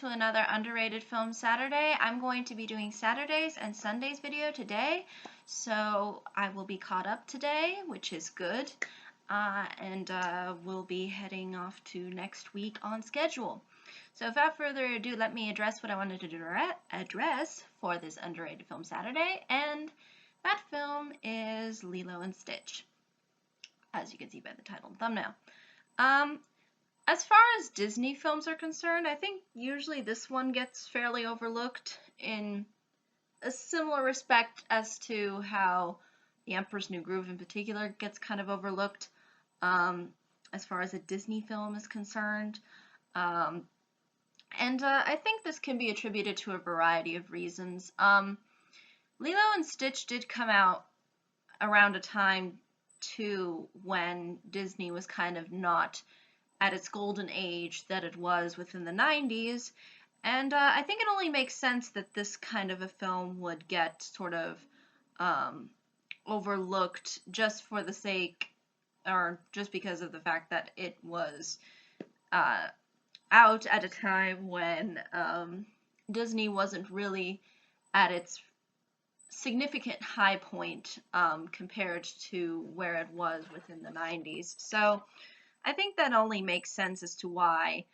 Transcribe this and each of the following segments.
To another underrated film Saturday. I'm going to be doing Saturdays and Sundays video today, so I will be caught up today, which is good, and we'll be heading off to next week on schedule. So without further ado, let me address what I wanted to address for this underrated film Saturday, and that film is Lilo and Stitch, as you can see by the title and thumbnail. As far as Disney films are concerned, I think usually this one gets fairly overlooked in a similar respect as to how The Emperor's New Groove in particular gets kind of overlooked as far as a Disney film is concerned. I think this can be attributed to a variety of reasons. Lilo and Stitch did come out around a time too when Disney was kind of not at its golden age that it was within the 90s, and I think it only makes sense that this kind of a film would get sort of overlooked just for the sake, or just because of the fact that it was out at a time when Disney wasn't really at its significant high point compared to where it was within the 90s. So I think that only makes sense as to why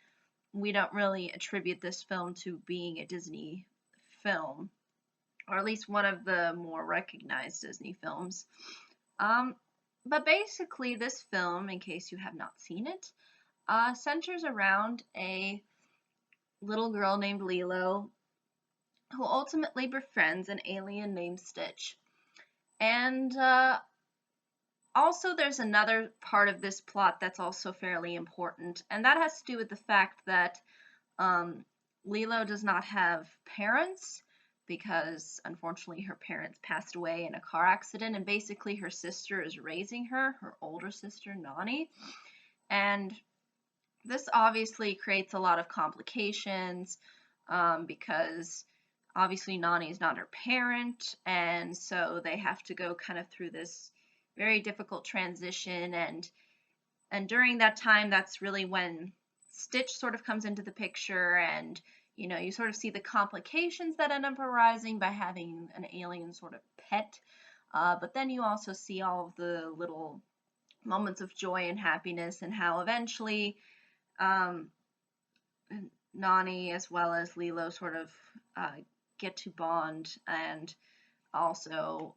we don't really attribute this film to being a Disney film, or at least one of the more recognized Disney films. But basically, this film, in case you have not seen it, centers around a little girl named Lilo who ultimately befriends an alien named Stitch. And also, there's another part of this plot that's also fairly important, and that has to do with the fact that Lilo does not have parents because, unfortunately, her parents passed away in a car accident, and basically her sister is raising her older sister, Nani. And this obviously creates a lot of complications because obviously Nani is not her parent, and so they have to go kind of through this very difficult transition, and during that time, that's really when Stitch sort of comes into the picture, and you sort of see the complications that end up arising by having an alien sort of pet, but then you also see all of the little moments of joy and happiness, and how eventually Nani as well as Lilo sort of get to bond, and also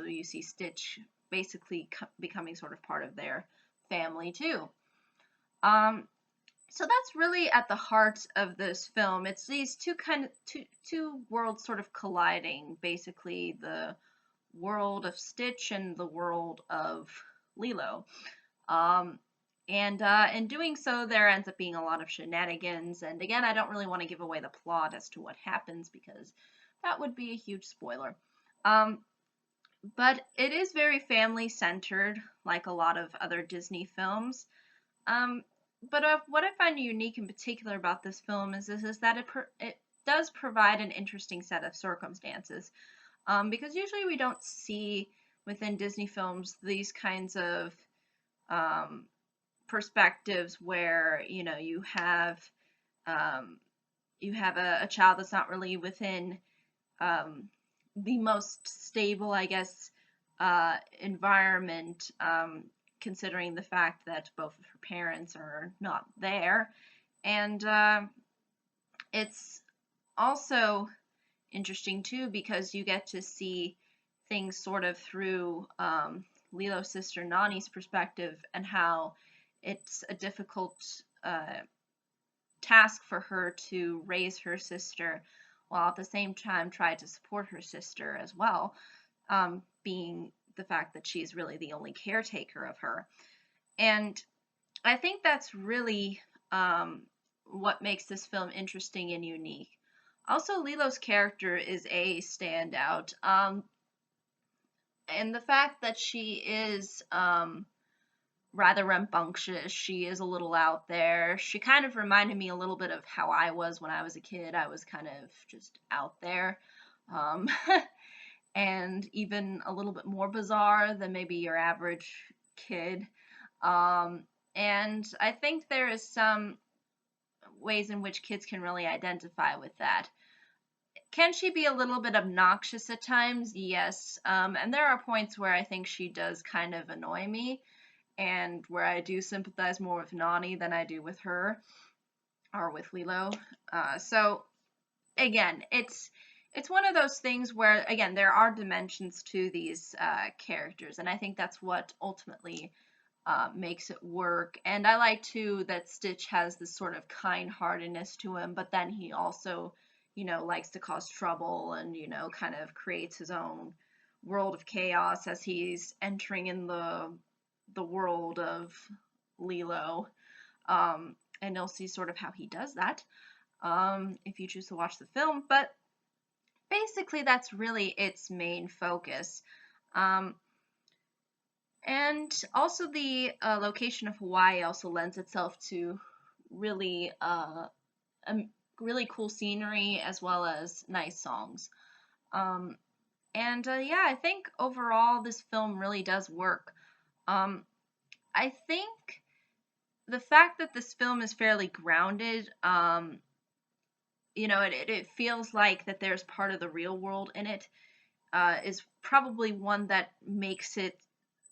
you see Stitch basically becoming sort of part of their family too. So that's really at the heart of this film. It's these two worlds sort of colliding, basically the world of Stitch and the world of Lilo. And in doing so, there ends up being a lot of shenanigans. And again, I don't really want to give away the plot as to what happens because that would be a huge spoiler. But it is very family-centered, like a lot of other Disney films. But what I find unique in particular about this film is that it does provide an interesting set of circumstances. Because usually we don't see within Disney films these kinds of perspectives where you have a child that's not really within the most stable, I guess, environment, considering the fact that both of her parents are not there. And it's also interesting too because you get to see things sort of through Lilo's sister Nani's perspective, and how it's a difficult task for her to raise her sister while at the same time try to support her sister as well, being the fact that she's really the only caretaker of her. And I think that's really what makes this film interesting and unique. Also, Lilo's character is a standout. And the fact that she is rather rambunctious, she is a little out there. She kind of reminded me a little bit of how I was when I was a kid. I was kind of just out there. And even a little bit more bizarre than maybe your average kid. And I think there is some ways in which kids can really identify with that. Can she be a little bit obnoxious at times? Yes. And there are points where I think she does kind of annoy me, and where I do sympathize more with Nani than I do with her or with Lilo. So again, it's one of those things where, again, there are dimensions to these characters, and I think that's what ultimately makes it work. And I like too that Stitch has this sort of kind-heartedness to him, but then he also, likes to cause trouble and, kind of creates his own world of chaos as he's entering in the world of Lilo. And you'll see sort of how he does that if you choose to watch the film. But basically, that's really its main focus. Um, and also, the location of Hawaii also lends itself to really, really cool scenery as well as nice songs. Um, and yeah, I think overall this film really does work. Um, I think the fact that this film is fairly grounded, it feels like that there's part of the real world in it, is probably one that makes it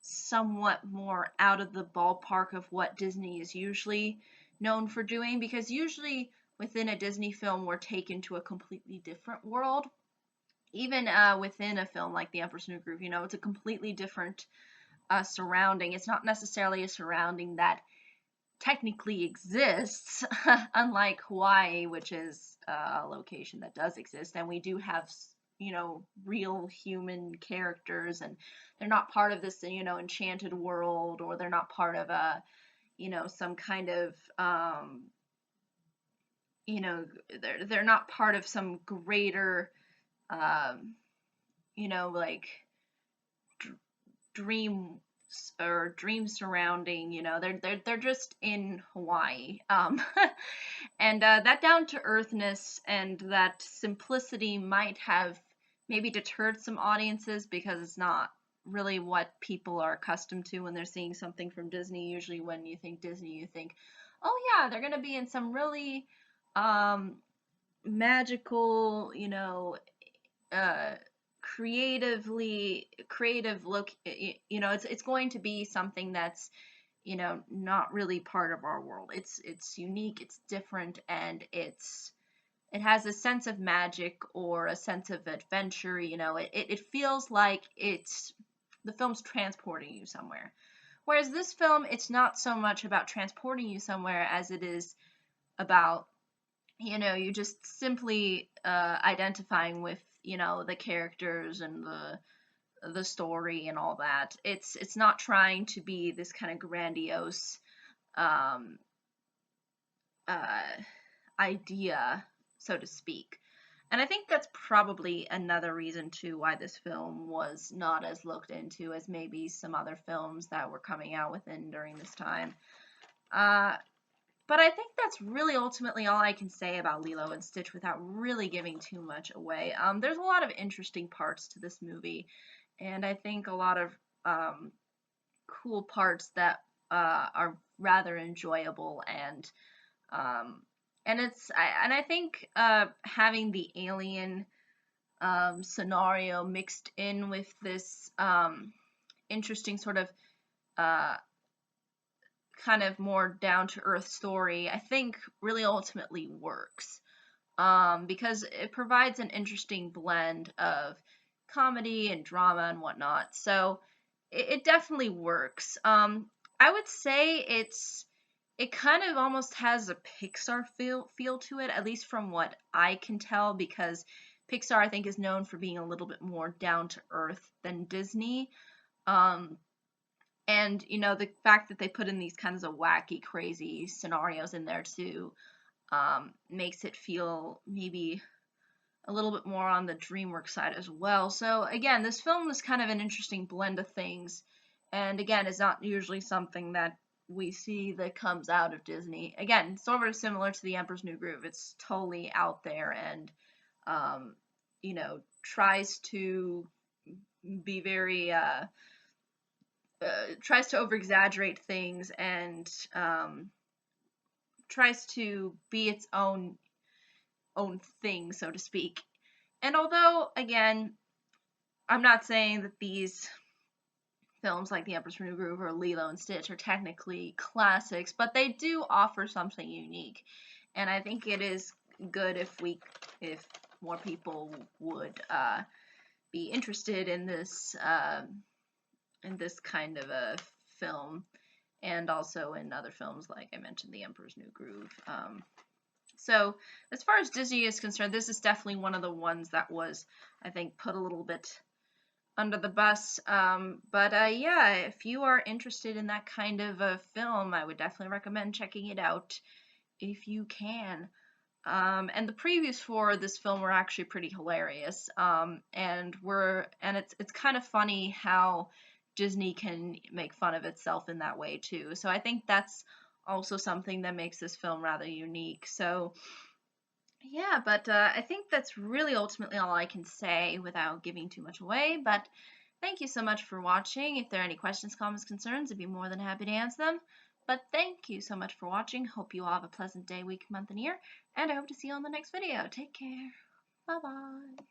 somewhat more out of the ballpark of what Disney is usually known for doing, because usually within a Disney film we're taken to a completely different world. Even within a film like The Emperor's New Groove, it's a completely different surrounding. It's not necessarily a surrounding that technically exists, unlike Hawaii, which is a location that does exist, and we do have, real human characters, and they're not part of this, enchanted world, or they're not part of a, some kind of, they're not part of some greater, um, like dream or dream surrounding. They're just in Hawaii. And that down to earthness and that simplicity might have maybe deterred some audiences, because it's not really what people are accustomed to when they're seeing something from Disney. Usually when you think Disney, you think, oh yeah, they're going to be in some really magical, uh, creative look. It's going to be something that's, not really part of our world. It's unique, it's different, and it has a sense of magic or a sense of adventure. It feels like the film's transporting you somewhere. Whereas this film, it's not so much about transporting you somewhere as it is about, you just simply identifying with, the characters and the story and all that. It's not trying to be this kind of grandiose um, uh, idea, so to speak. And I think that's probably another reason too why this film was not as looked into as maybe some other films that were coming out within during this time. Uh, but I think that's really ultimately all I can say about Lilo and Stitch without really giving too much away. There's a lot of interesting parts to this movie, and I think a lot of cool parts that are rather enjoyable, um, and I think having the alien scenario mixed in with this interesting sort of uh, kind of more down to earth story, I think really ultimately works, because it provides an interesting blend of comedy and drama and whatnot. So it definitely works. I would say it kind of almost has a Pixar feel to it, at least from what I can tell, because Pixar, I think, is known for being a little bit more down to earth than Disney. Um, and the fact that they put in these kinds of wacky, crazy scenarios in there too, makes it feel maybe a little bit more on the DreamWorks side as well. So again, this film is kind of an interesting blend of things, and again, it's not usually something that we see that comes out of Disney. Again, sort of similar to The Emperor's New Groove. It's totally out there and, um, tries to be very tries to over exaggerate things and tries to be its own thing, so to speak. And although, again, I'm not saying that these films like The Emperor's New Groove or Lilo and Stitch are technically classics, but they do offer something unique. And I think it is good if more people would be interested in this kind of a film, and also in other films like I mentioned, The Emperor's New Groove. So as far as Disney is concerned, this is definitely one of the ones that was, I think, put a little bit under the bus. But yeah, if you are interested in that kind of a film, I would definitely recommend checking it out if you can. And the previews for this film were actually pretty hilarious. And it's kind of funny how Disney can make fun of itself in that way too. So I think that's also something that makes this film rather unique. So yeah, but I think that's really ultimately all I can say without giving too much away. But thank you so much for watching. If there are any questions, comments, concerns, I'd be more than happy to answer them. But thank you so much for watching. Hope you all have a pleasant day, week, month, and year. And I hope to see you on the next video. Take care. Bye-bye.